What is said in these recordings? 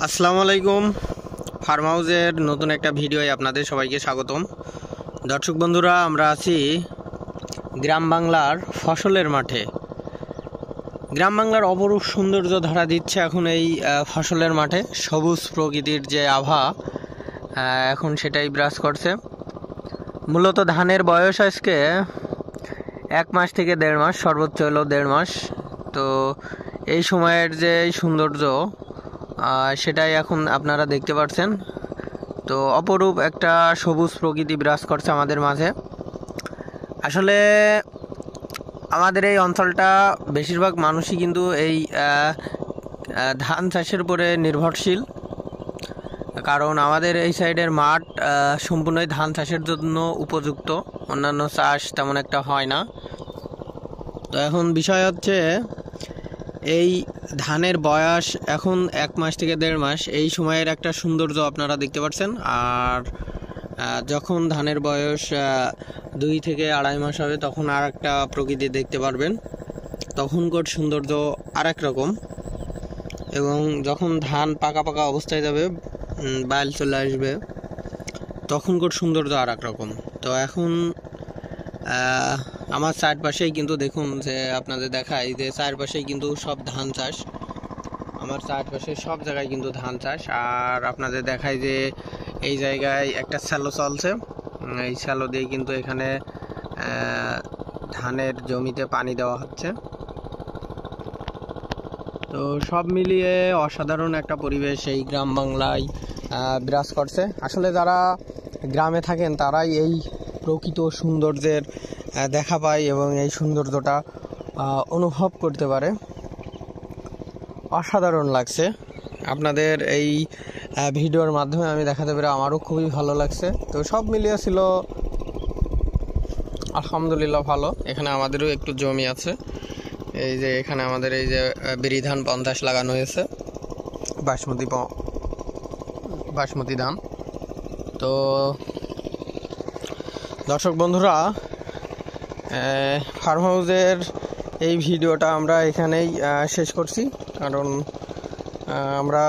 আসসালামু আলাইকুম। ফার্ম হাউসের নতুন একটা ভিডিওয় আপনাদের সবাইকে স্বাগতম। দর্শক বন্ধুরা, আমরা আছি গ্রাম বাংলার ফসলের মাঠে। গ্রাম বাংলার অপরূপ সৌন্দর্য ধরা দিচ্ছে এখন এই ফসলের মাঠে। সবুজ প্রকৃতির যে আভা এখন সেটাই বিরাজ করছে। মূলত ধানের বয়স আজকে 1 মাস থেকে 1.5 মাস, সর্বোচ্চ হলো 1.5 মাস। তো এই সময়ের যে সৌন্দর্য সেটাই এখন আপনারা দেখতে পাচ্ছেন। তো অপরূপ একটা সবুজ প্রকৃতি বিরাজ করছে আমাদের মাঝে। আসলে আমাদের এই অঞ্চলটা বেশিরভাগ মানুষই কিন্তু এই ধান চাষের উপরে নির্ভরশীল, কারণ আমাদের এই সাইডের মাঠ সম্পূর্ণই ধান চাষের জন্য উপযুক্ত, অন্যান্য চাষ তেমন একটা হয় না। তো এখন বিষয় হচ্ছে, এই ধানের বয়স এখন 1 মাস থেকে 1.5 মাস, এই সময়ের একটা সৌন্দর্য আপনারা দেখতে পাচ্ছেন। আর যখন ধানের বয়স 2 থেকে 2.5 মাস হবে তখন আর একটা প্রকৃতি দেখতে পারবেন। তখনকার সৌন্দর্য আর এক রকম, এবং যখন ধান পাকা পাকা অবস্থায় যাবে, বাইল চলে আসবে, তখনকার সৌন্দর্য আর এক রকম। তো এখন আমার চারপাশেই কিন্তু দেখুন, যে আপনাদের দেখাই যে চারপাশেই কিন্তু সব ধান চাষ। আমার চারপাশে সব জায়গায় কিন্তু ধান চাষ। আর আপনাদের দেখাই যে এই জায়গায় একটা শ্যালো চলছে, এই শ্যালো দিয়ে কিন্তু এখানে ধানের জমিতে পানি দেওয়া হচ্ছে। তো সব মিলিয়ে অসাধারণ একটা পরিবেশ এই গ্রাম বাংলায় বিরাজ করছে। আসলে যারা গ্রামে থাকেন তারাই এই প্রকৃত সৌন্দর্যের দেখা পায় এবং এই সৌন্দর্যটা অনুভব করতে পারে। অসাধারণ লাগছে। আপনাদের এই ভিডিওর মাধ্যমে আমি দেখাতে পেরে আমারও খুবই ভালো লাগছে। তো সব মিলিয়ে ছিল আলহামদুলিল্লাহ ভালো। এখানে আমাদেরও একটু জমি আছে, এই যে এখানে আমাদের এই যে বিরি ধান 50 লাগানো হয়েছে, বাসমতি ধান। তো দর্শক বন্ধুরা, ফার্ম হাউসের এই ভিডিওটা আমরা এখানেই শেষ করছি, কারণ আমরা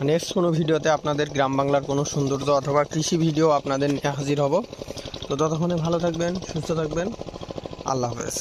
নেক্সট কোনো ভিডিওতে আপনাদের গ্রাম বাংলার কোনো সৌন্দর্য অথবা কৃষি ভিডিও আপনাদের নিয়ে হাজির হব। তো ততক্ষণে ভালো থাকবেন, সুস্থ থাকবেন। আল্লাহ হাফেজ।